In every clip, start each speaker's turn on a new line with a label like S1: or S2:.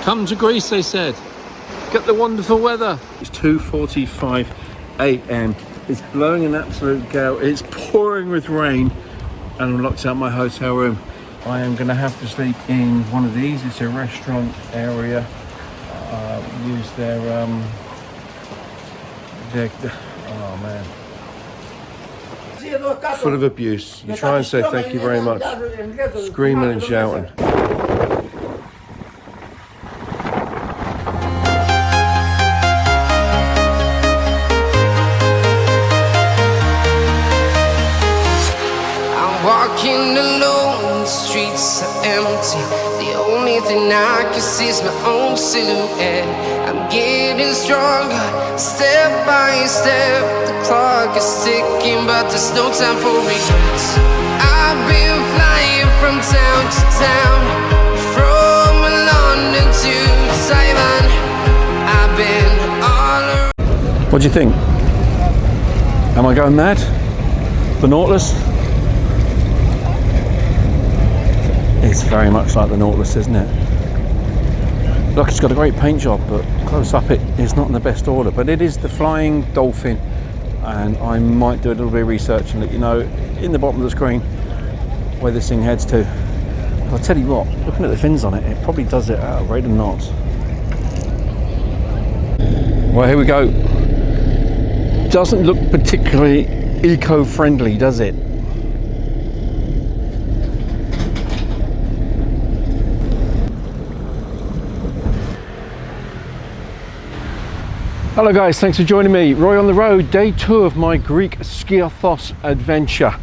S1: Come to Greece, they said. Get the wonderful weather. It's 2:45 a.m. It's blowing an absolute gale. It's pouring with rain, and I'm locked out my hotel room. I am going to have to sleep in one of these. It's a restaurant area. Use their oh man, full of abuse. You try and say thank you very much, screaming and shouting.
S2: I'm walking alone, the streets are empty. The only thing I can see is my own silhouette. I'm getting stronger, step by step. The clock is ticking, but there's no time for regrets. I've been flying from town to town, from London to Taiwan. I've been all around.
S1: What do you think? Am I going mad? The Nautilus? It's very much like the Nautilus, isn't it? Look, it's got a great paint job, but close up it is not in the best order. But it is the Flying Dolphin, and I might do a little bit of research and let you know in the bottom of the screen where this thing heads to. But I'll tell you what, looking at the fins on it, it probably does it at a rate of knots. Well, here we go. Doesn't look particularly eco-friendly, does it? Hello guys, thanks for joining me. Roy on the road, day 2 of my Greek Skiathos adventure.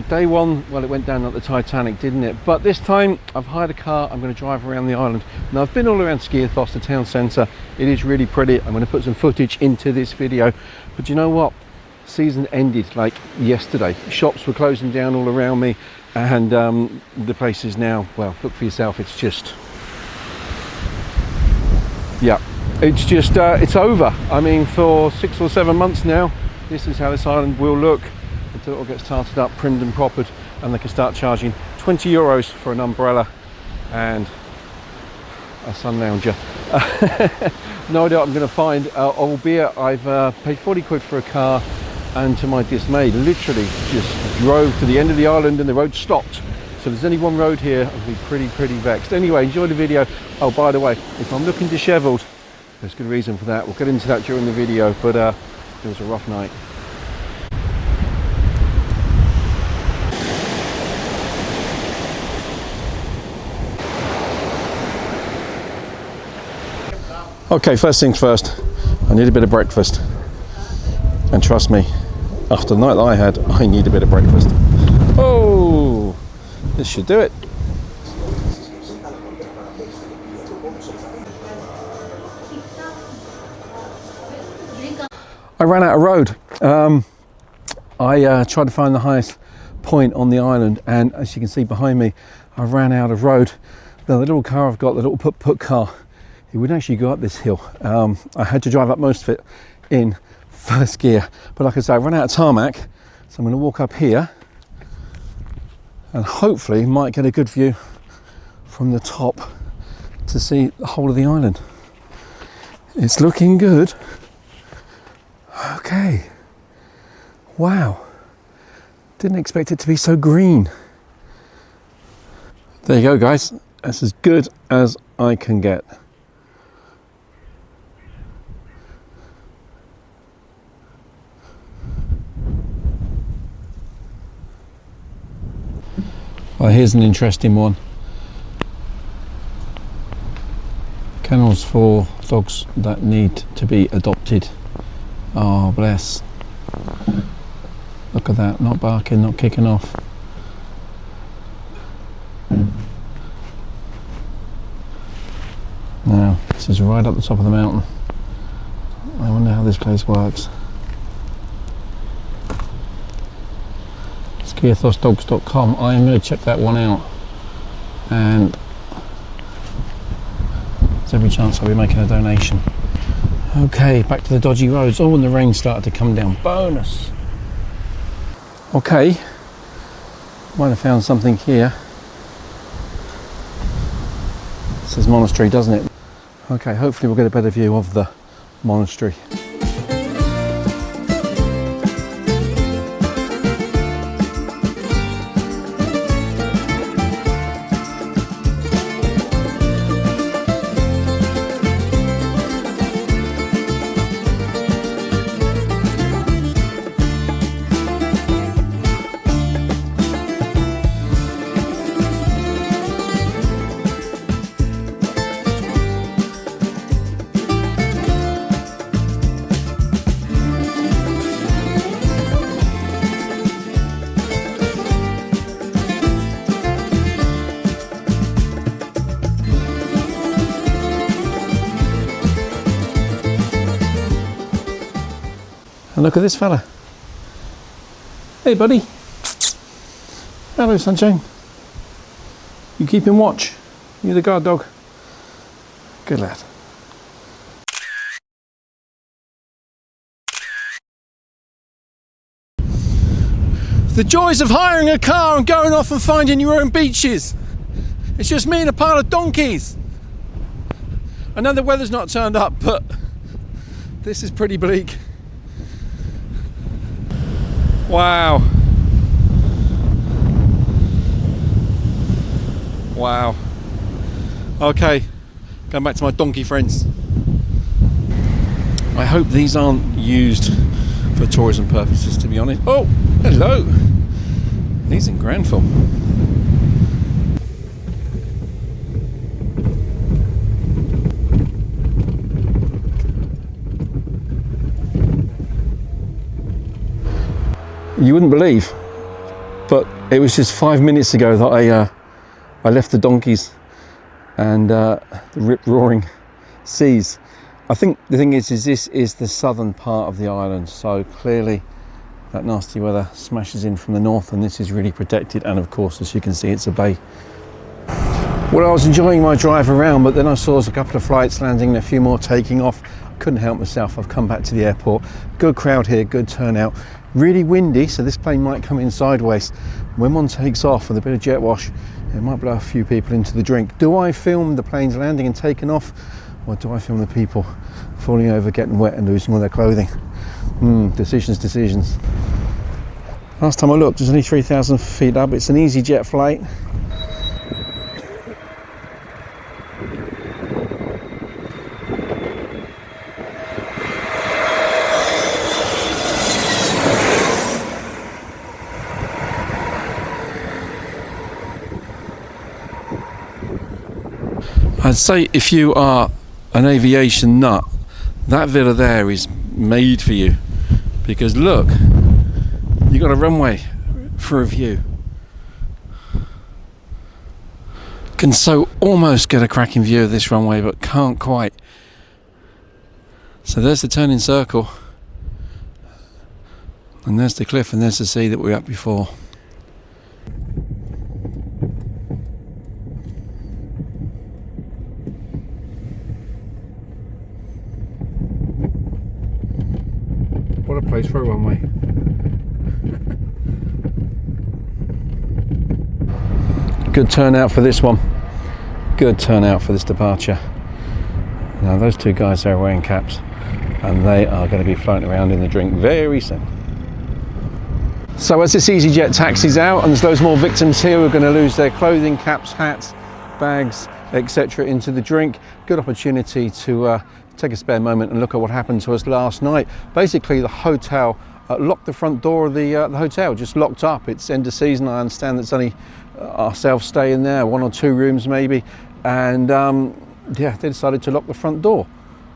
S1: Day 1, well, it went down like the Titanic, didn't it? But this time I've hired a car. I'm going to drive around the island. Now, I've been all around Skiathos, the town centre. It is really pretty. I'm going to put some footage into this video. But you know what? Season ended like yesterday. Shops were closing down all around me, and the place is now, well, look for yourself. It's just, yeah. It's just, it's over. I mean, for 6 or 7 months now, this is how this island will look until it all gets tarted up, primmed and propered, and they can start charging 20 euros for an umbrella and a sun lounger. No idea what I'm going to find, albeit I've paid 40 quid for a car, and to my dismay, literally just drove to the end of the island and the road stopped. So there's only one road here. I'll be pretty vexed. Anyway, enjoy the video. Oh, by the way, if I'm looking dishevelled, there's good reason for that. We'll get into that during the video, but it was a rough night. Okay, first things first, I need a bit of breakfast. And trust me, after the night that I had, I need a bit of breakfast. Oh, this should do it. I ran out of road. I tried to find the highest point on the island, and as you can see behind me, I ran out of road. Now, the little car I've got, the little put car, it wouldn't actually go up this hill. I had to drive up most of it in first gear. But like I say, I ran out of tarmac, so I'm going to walk up here and hopefully might get a good view from the top to see the whole of the island. It's looking good. Okay, wow, didn't expect it to be so green. There you go guys, that's as good as I can get. Well, here's an interesting one. Kennels for dogs that need to be adopted. Oh, bless. Look at that, not barking, not kicking off. Now, this is right up the top of the mountain. I wonder how this place works. Skiathosdogs.com. I am going to check that one out, and there's every chance I'll be making a donation. Okay, back to the dodgy roads. Oh, and the rain started to come down. Bonus. Okay, might have found something here. It says monastery, doesn't it? Okay, hopefully we'll get a better view of the monastery. And look at this fella. Hey buddy. Hello sunshine. You keeping watch? You're the guard dog. Good lad. The joys of hiring a car and going off and finding your own beaches. It's just me and a pile of donkeys. I know the weather's not turned up, but this is pretty bleak. Wow. Wow. Okay, going back to my donkey friends. I hope these aren't used for tourism purposes, to be honest. Oh, hello. He's in grand form. You wouldn't believe, but it was just 5 minutes ago that I left the donkeys and the rip-roaring seas. I think the thing is this is the southern part of the island, so clearly that nasty weather smashes in from the north, and this is really protected, and of course, as you can see, it's a bay. Well, I was enjoying my drive around, but then I saw a couple of flights landing and a few more taking off. Couldn't help myself. I've come back to the airport. Good crowd here, good turnout. Really windy, so this plane might come in sideways. When one takes off with a bit of jet wash, it might blow a few people into the drink. Do I film the planes landing and taking off, or do I film the people falling over, getting wet and losing all their clothing? Decisions. Last time I looked, it's only 3,000 feet up. It's an easy jet flight. I'd say if you are an aviation nut, that villa there is made for you, because look, you got a runway for a view. Can so almost get a cracking view of this runway, but can't quite. So there's the turning circle, and there's the cliff, and there's the sea that we were at before. What a place for a runway. Good turnout for this one. Good turnout for this departure. Now those two guys there are wearing caps, and they are going to be floating around in the drink very soon. So as this EasyJet taxis out, and there's loads more victims here who are going to lose their clothing, caps, hats, bags, etc. into the drink, good opportunity to take a spare moment and look at what happened to us last night. Basically, the hotel locked the front door of the hotel, just locked up. It's end of season. I understand there's only ourselves staying there, 1 or 2 rooms maybe, and yeah, they decided to lock the front door.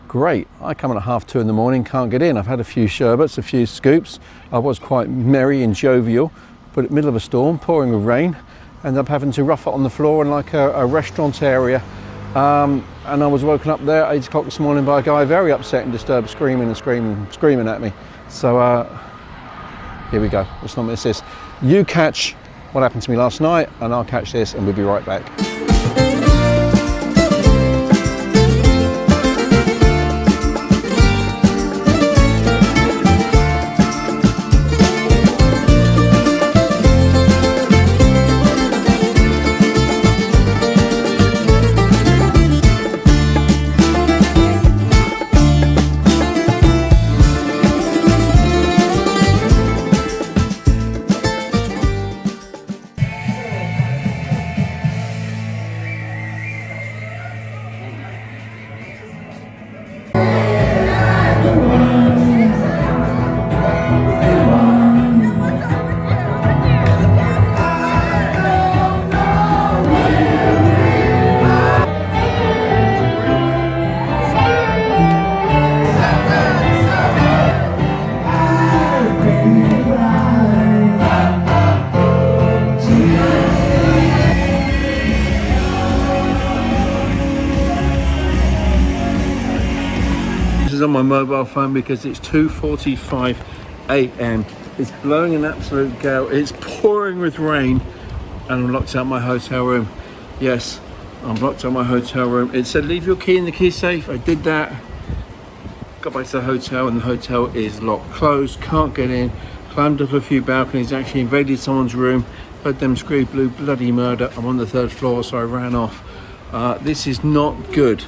S1: Great. I come in at 2:30 in the morning, can't get in. I've had a few sherbets, a few scoops. I was quite merry and jovial, but in the middle of a storm, pouring with rain, ended up having to rough it on the floor in like a restaurant area. And I was woken up there at 8 o'clock this morning by a guy very upset and disturbed, screaming at me. So here we go. Let's not miss this. You catch what happened to me last night, and I'll catch this, and we'll be right back. is on my mobile phone because it's 2:45 a.m. It's blowing an absolute gale. It's pouring with rain, and I'm locked out my hotel room. Yes, I'm locked out my hotel room. It said leave your key in the key safe. I did that. Got back to the hotel, and the hotel is locked, closed, can't get in. Climbed up a few balconies, actually invaded someone's room, heard them scream blue bloody murder. I'm on the 3rd floor, so I ran off. This is not good.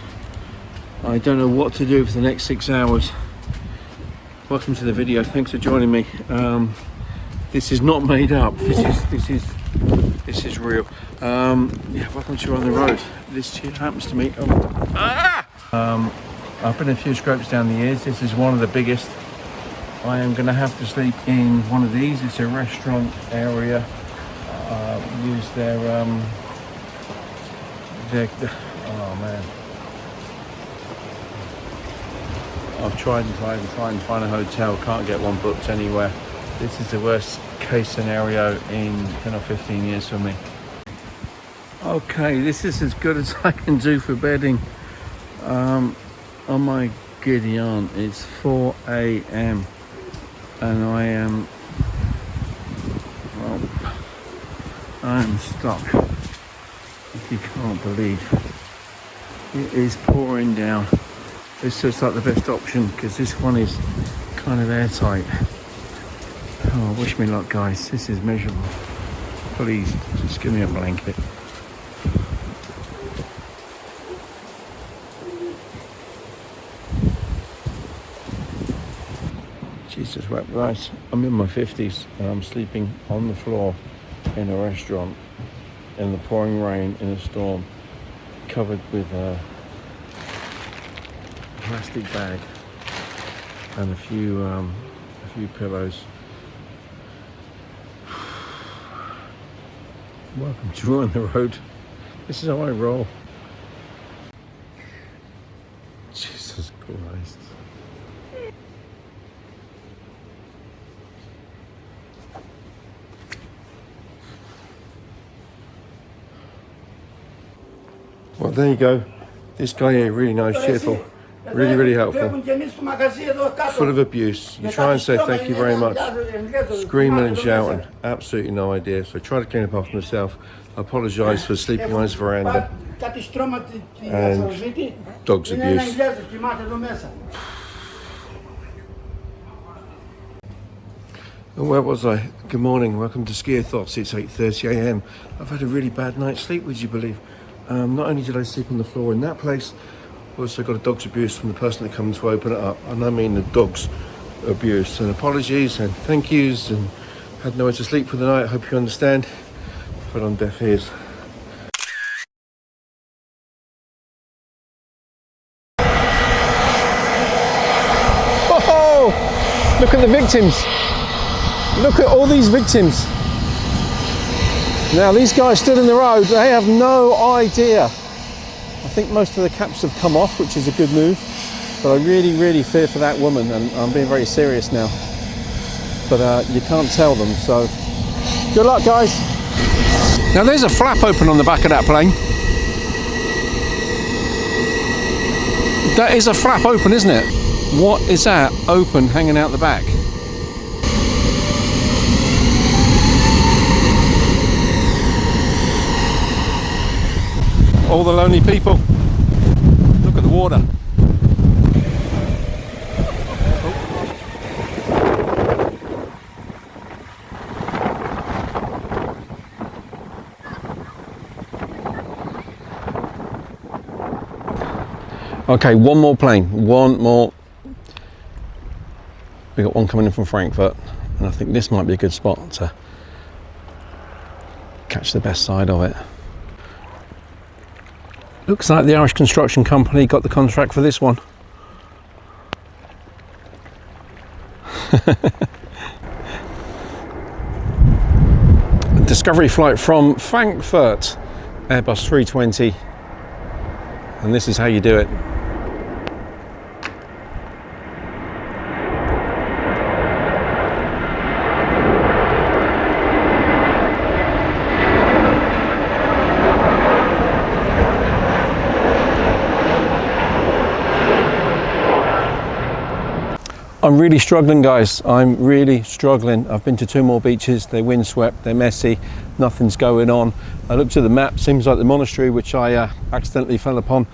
S1: I don't know what to do for the next 6 hours. Welcome to the video. Thanks for joining me. This is not made up. This is real. Yeah, welcome to On the Road. This shit happens to me. I've been in a few scrapes down the years. This is one of the biggest. I am going to have to sleep in one of these. It's a restaurant area. Use their oh man. I've tried and tried and find a hotel. Can't get one booked anywhere. This is the worst case scenario in 10 or 15 years for me. Okay, this is as good as I can do for bedding. Oh my giddy aunt, it's 4 a.m. and I am stuck. You can't believe it is pouring down. It's just like the best option because this one is kind of airtight. Oh, wish me luck, guys. This is miserable. Please, just give me a blanket. Jesus, right. I'm in my 50s and I'm sleeping on the floor in a restaurant in the pouring rain in a storm, covered with a plastic bag and a few pillows. Welcome to On the Road. This is how I roll. Jesus Christ. Well, there you go. This guy here, really nice, cheerful, really helpful. Full of abuse. You try and say thank you very much. Screaming and shouting. Absolutely no idea. So I try to clean up after myself. I apologise for sleeping on his veranda. And dogs abuse. And where was I? Good morning. Welcome to Skiathos. It's 8:30 a.m. I've had a really bad night's sleep, would you believe? Not only did I sleep on the floor in that place, I also got a dog's abuse from the person that comes to open it up. And I mean the dog's abuse. And apologies and thank yous, and had nowhere to sleep for the night. I hope you understand. Put on deaf ears. Oh! Look at the victims. Look at all these victims. Now these guys stood in the road, they have no idea. I think most of the caps have come off, which is a good move. But I really fear for that woman, and I'm being very serious now. But you can't tell them, so good luck, guys. Now there's a flap open on the back of that plane. That is a flap open, isn't it? What is that open hanging out the back? All the lonely people. Look at the water. Okay, one more plane. One more. We got one coming in from Frankfurt, and I think this might be a good spot to catch the best side of it. Looks like the Irish construction company got the contract for this one. Discovery flight from Frankfurt, Airbus 320, and this is how you do it. I'm really struggling, guys. I'm really struggling. I've been to 2 more beaches. They're windswept, they're messy, nothing's going on. I looked at the map, seems like the monastery, which I accidentally fell upon,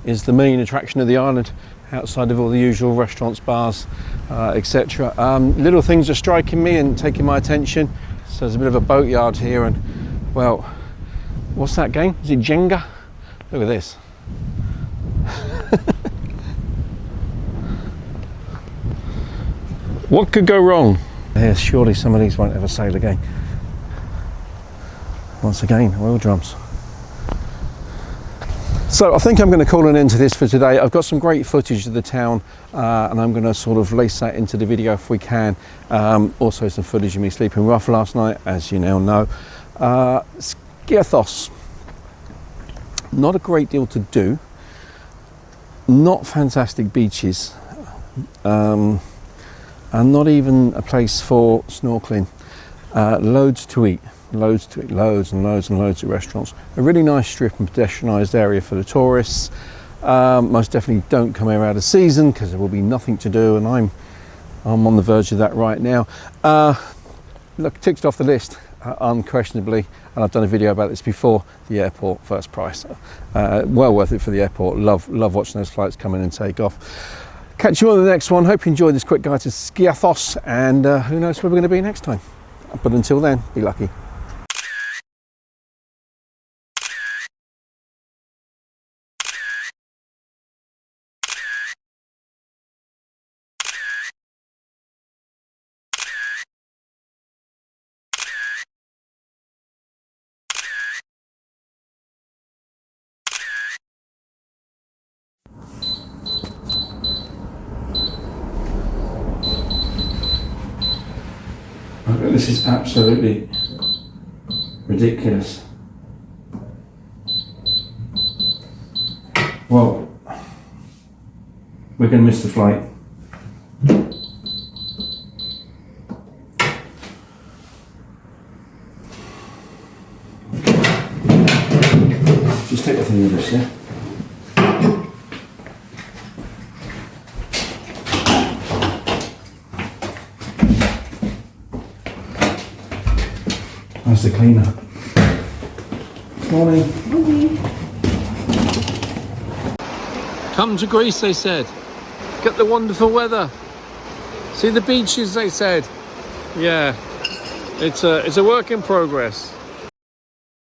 S1: is the main attraction of the island, outside of all the usual restaurants, bars, etc. Little things are striking me and taking my attention. So there's a bit of a boatyard here, and well, what's that game? Is it Jenga? Look at this. What could go wrong? Yeah, surely some of these won't ever sail again. Once again, oil drums. So I think I'm going to call an end to this for today. I've got some great footage of the town, and I'm going to sort of lace that into the video if we can. Also some footage of me sleeping rough last night, as you now know. Skiathos. Not a great deal to do. Not fantastic beaches. And not even a place for snorkeling. Loads to eat, loads and loads of restaurants. A really nice strip and pedestrianised area for the tourists. Most definitely don't come here out of season because there will be nothing to do, and I'm on the verge of that right now. Look, ticked off the list unquestionably, and I've done a video about this before. The airport, first price. Well worth it for the airport. Love watching those flights come in and take off. Catch you on the next one. Hope you enjoyed this quick guide to Skiathos, and who knows where we're going to be next time. But until then, be lucky. This is absolutely ridiculous. Well, we're going to miss the flight. Just take the thing with us, yeah? How's the cleaner? Morning. Morning. Come to Greece, they said. Get the wonderful weather. See the beaches, they said. Yeah, it's a work in progress.